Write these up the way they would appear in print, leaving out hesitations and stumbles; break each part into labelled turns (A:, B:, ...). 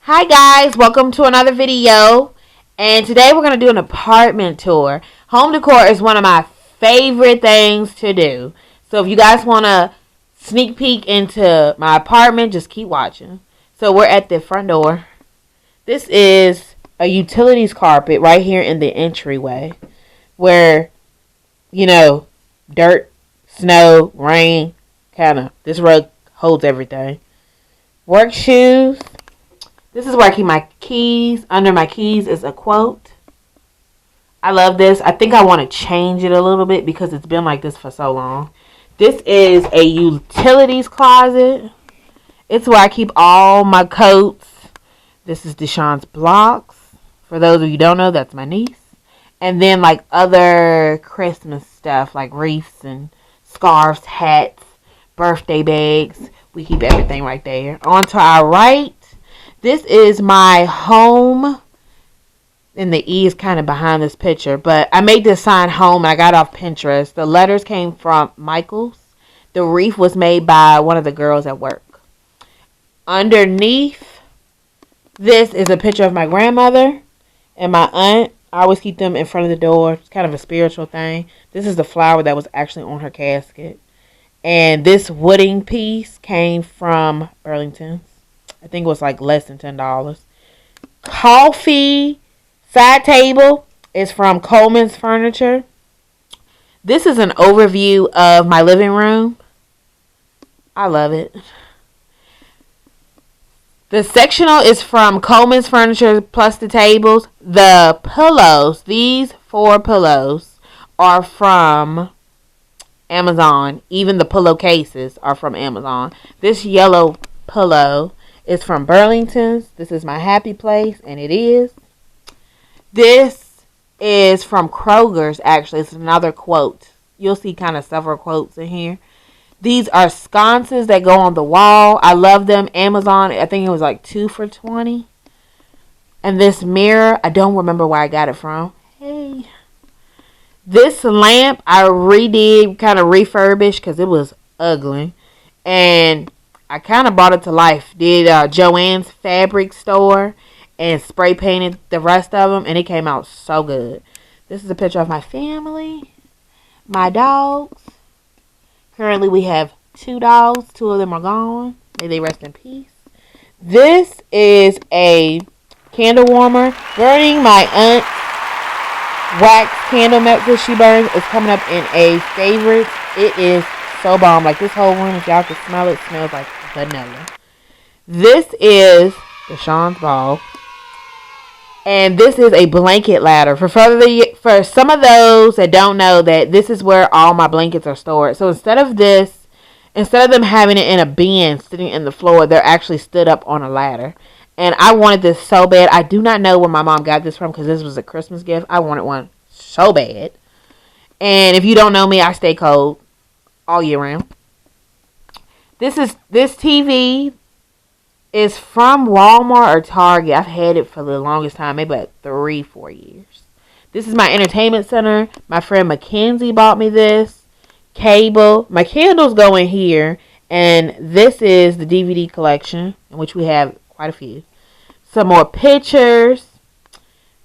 A: Hi guys, welcome to another video. And today we're going to do an apartment tour. Home decor is one of my favorite things to do. So if you guys want to sneak peek into my apartment, just keep watching. So we're at the front door. This is a utilities carpet right here in the entryway. Where, you know, dirt, snow, rain, this rug holds everything. Work shoes. This is where I keep my keys. Under my keys is a quote. I love this. I think I want to change it a little bit because it's been like this for so long. This is a utilities closet. It's where I keep all my coats. This is Deshawn's blocks. For those of you who don't know, that's my niece. And then like other Christmas stuff like wreaths and scarves, hats, birthday bags. We keep everything right there. On to our right. This is my home, and the E is kind of behind this picture, but I made this sign home, and I got off Pinterest. The letters came from Michael's. The wreath was made by one of the girls at work. Underneath, this is a picture of my grandmother and my aunt. I always keep them in front of the door. It's kind of a spiritual thing. This is the flower that was actually on her casket. And this wooden piece came from Burlington's. I think it was like less than $10. Coffee side table is from Coleman's Furniture. This is an overview of my living room. I love it. The sectional is from Coleman's Furniture plus the tables. The pillows, these 4 pillows are from Amazon. Even the pillowcases are from Amazon. This yellow pillow is from Burlington's. This is my happy place, and it is. This is from Kroger's, actually. It's another quote. You'll see kind of several quotes in here. These are sconces that go on the wall. I love them. Amazon, I think it was like 2 for $20. And this mirror, I don't remember where I got it from. Hey. This lamp, I redid, kind of refurbished because it was ugly. And I kind of brought it to life. Did Joann's fabric store and spray painted the rest of them, and it came out so good. This is a picture of my family, my dogs. Currently we have 2 dogs. 2 of them are gone. May they rest in peace. This is a candle warmer. Burning my aunt's wax candle method she burns is coming up in a favorite. It is so bomb. Like this whole room, if y'all can smell it, smells like vanilla. This is Deshawn's ball. And this is a blanket ladder. For some of those that don't know, that this is where all my blankets are stored. So instead of them having it in a bin sitting in the floor, they're actually stood up on a ladder. And I wanted this so bad. I do not know where my mom got this from because this was a Christmas gift. I wanted one so bad. And if you don't know me, I stay cold all year round. This TV is from Walmart or Target. I've had it for the longest time, maybe like 3-4 years. This is my entertainment center. My friend Mackenzie bought me this. Cable. My candles go in here. And this is the DVD collection, in which we have quite a few. Some more pictures.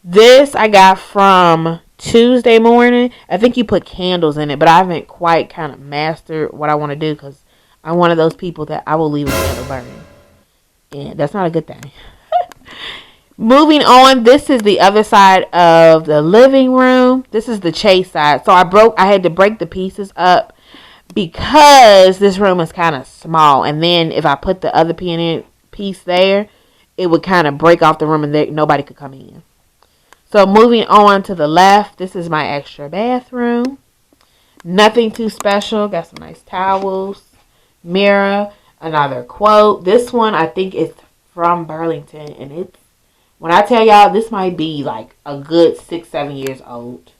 A: This I got from Tuesday morning. I think you put candles in it, but I haven't quite kind of mastered what I want to do because I'm one of those people that I will leave a candle burning. And that's not a good thing. Moving on, this is the other side of the living room. This is the chase side. So I had to break the pieces up because this room is kind of small. And then if I put the other piece there, it would kind of break off the room and nobody could come in. So moving on to the left, this is my extra bathroom. Nothing too special. Got some nice towels. Mirror. Another quote. This one I think is from Burlington. And it's, when I tell y'all, this might be like a good 6-7 years old.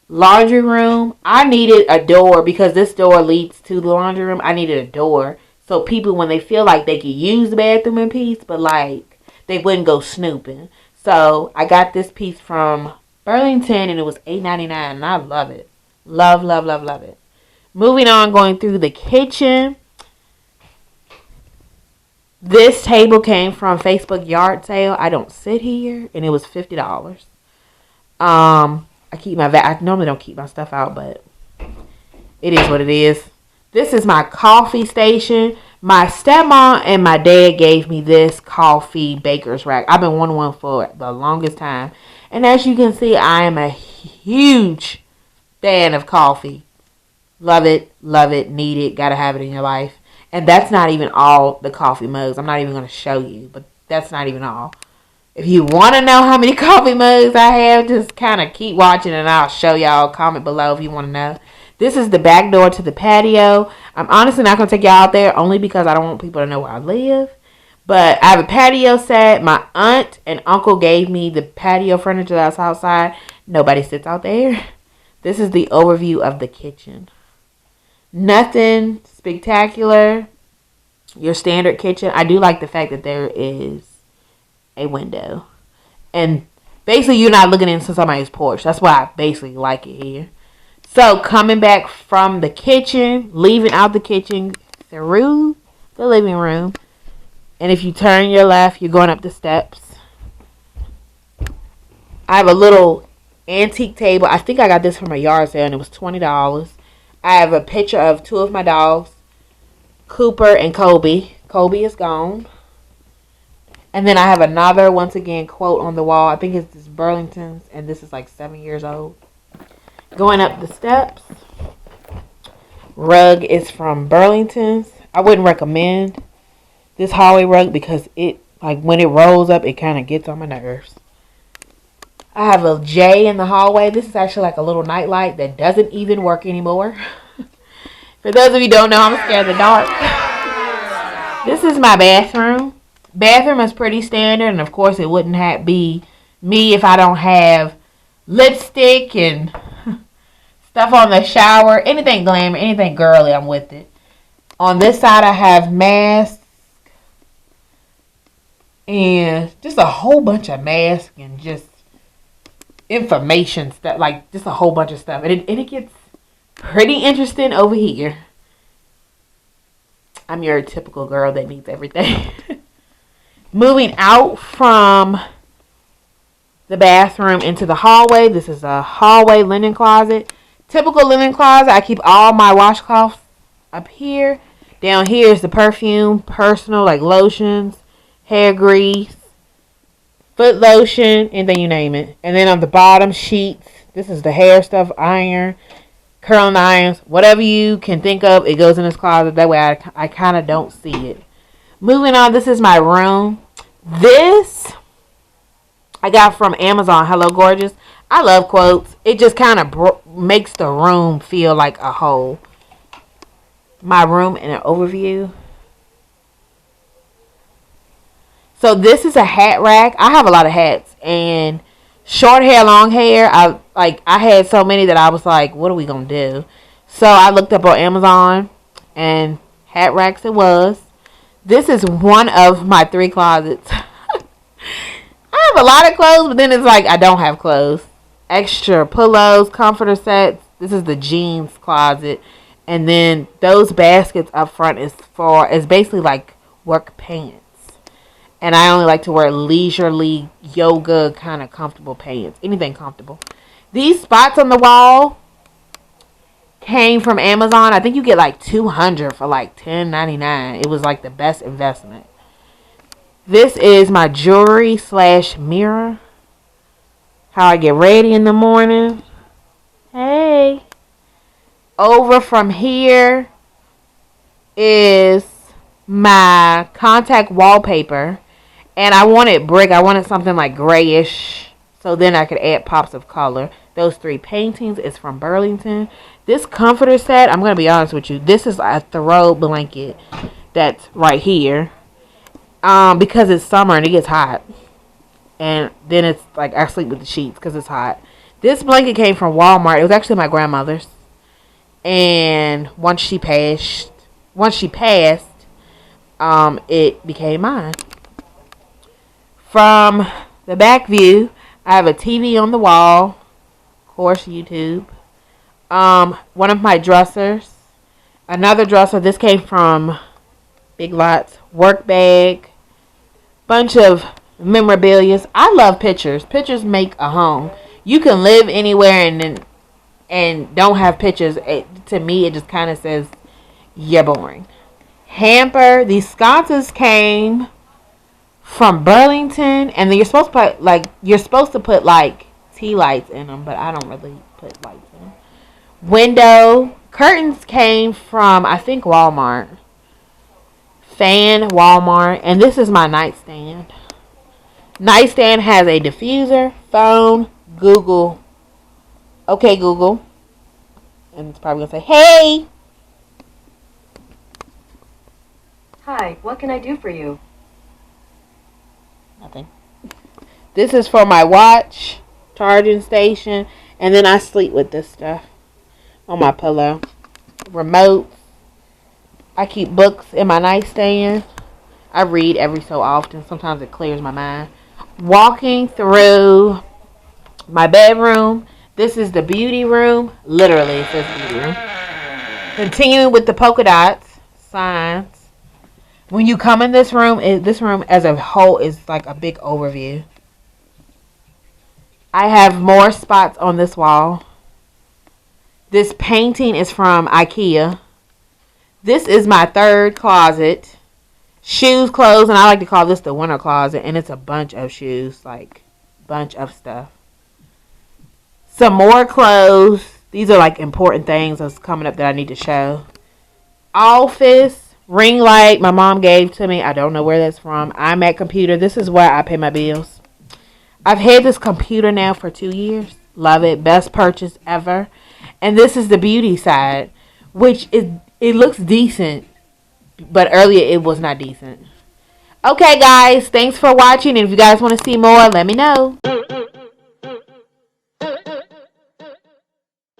A: Laundry room. I needed a door because this door leads to the laundry room. I needed a door. So people, when they feel like they could use the bathroom in peace, but like they wouldn't go snooping. So I got this piece from Burlington and it was $8.99 and I love it. Love, love, love, love it. Moving on, going through the kitchen. This table came from Facebook yard sale. I don't sit here, and it was $50. I keep my I normally don't keep my stuff out, but it is what it is. This is my coffee station. My stepmom and my dad gave me this coffee baker's rack. I've been wanting one for the longest time. And as you can see, I am a huge fan of coffee. Love it, need it, gotta have it in your life. And that's not even all the coffee mugs. I'm not even going to show you, but that's not even all. If you want to know how many coffee mugs I have, just kind of keep watching and I'll show y'all. Comment below if you want to know. This is the back door to the patio. I'm honestly not going to take y'all out there only because I don't want people to know where I live. But I have a patio set. My aunt and uncle gave me the patio furniture that's outside. Nobody sits out there. This is the overview of the kitchen. Nothing spectacular. Your standard kitchen. I do like the fact that there is a window. And basically you're not looking into somebody's porch. That's why I basically like it here. So coming back from the kitchen, leaving out the kitchen through the living room. And if you turn your left, you're going up the steps. I have a little antique table. I think I got this from a yard sale and it was $20. I have a picture of two of my dogs, Cooper and Kobe. Kobe is gone. And then I have another, once again, quote on the wall. I think it's this Burlington's, and this is like 7 years old. Going up the steps. Rug is from Burlington's. I wouldn't recommend this hallway rug because it, like when it rolls up, it kind of gets on my nerves. I have a J in the hallway. This is actually like a little nightlight that doesn't even work anymore. For those of you who don't know, I'm scared of the dark. This is my bathroom. Bathroom is pretty standard, and of course it wouldn't be me if I don't have lipstick and stuff on the shower. Anything glamour, anything girly, I'm with it. On this side I have masks and just a whole bunch of masks and just information stuff, like just a whole bunch of stuff. And it gets pretty interesting over here. I'm your typical girl that needs everything. Moving out from the bathroom into the hallway. This is a hallway linen closet. Typical linen closet. I keep all my washcloths up here. Down here is the perfume, personal, like lotions, hair grease, foot lotion, anything you name it. And then on the bottom, sheets. This is the hair stuff, iron, curling irons, whatever you can think of, it goes in this closet. That way I kind of don't see it. Moving on, this is my room. This I got from Amazon. Hello, gorgeous. I love quotes. It just kind of makes the room feel like a whole. My room in an overview. So this is a hat rack. I have a lot of hats and short hair, long hair. I had so many that I was like, what are we gonna do? So I looked up on Amazon and hat racks it was. This is one of my 3 closets. I have a lot of clothes, but then it's like I don't have clothes. Extra pillows, comforter sets. This is the jeans closet. And then those baskets up front is basically like work pants. And I only like to wear leisurely yoga kind of comfortable pants. Anything comfortable. These spots on the wall came from Amazon. I think you get like 200 for like $10.99. It was like the best investment. This is my jewelry / mirror. How I get ready in the morning. Hey. Over from here is my contact wallpaper. And I wanted brick. I wanted something like grayish. So then I could add pops of color. Those 3 paintings is from Burlington. This comforter set, I'm going to be honest with you. This is a throw blanket that's right here. Because it's summer and it gets hot. And then it's like I sleep with the sheets because it's hot. This blanket came from Walmart. It was actually my grandmother's. And once she passed, it became mine. From the back view, I have a TV on the wall. Of course, YouTube. One of my dressers. Another dresser. This came from Big Lots. Work bag. Bunch of memorabilia. I love pictures. Pictures make a home. You can live anywhere and don't have pictures. To me, it just kind of says you're boring. Hamper. These sconces came from Burlington, and then you're supposed to put like tea lights in them, but I don't really put lights in them. Window curtains came from, I think, Walmart. Fan, Walmart, and this is my nightstand. Nightstand has a diffuser, phone, Google. Okay, Google, and it's probably gonna say, "Hey."
B: Hi, what can I do for you?
A: Nothing. This is for my watch, charging station, and then I sleep with this stuff on my pillow. Remote. I keep books in my nightstand. I read every so often. Sometimes it clears my mind. Walking through my bedroom. This is the beauty room. Literally, it says beauty room. Continuing with the polka dots, signs. When you come in this room as a whole is like a big overview. I have more spots on this wall. This painting is from IKEA. This is my third closet. Shoes, clothes, and I like to call this the winter closet. And it's a bunch of shoes, like bunch of stuff. Some more clothes. These are like important things that's coming up that I need to show. Office, ring light my mom gave to me. I don't know where that's from. iMac computer. This is where I pay my bills. I've had this computer now for 2 years. Love it. Best purchase ever. And this is the beauty side, which it looks decent, but earlier it was not decent. Okay, guys. Thanks for watching. And if you guys want to see more, let me know.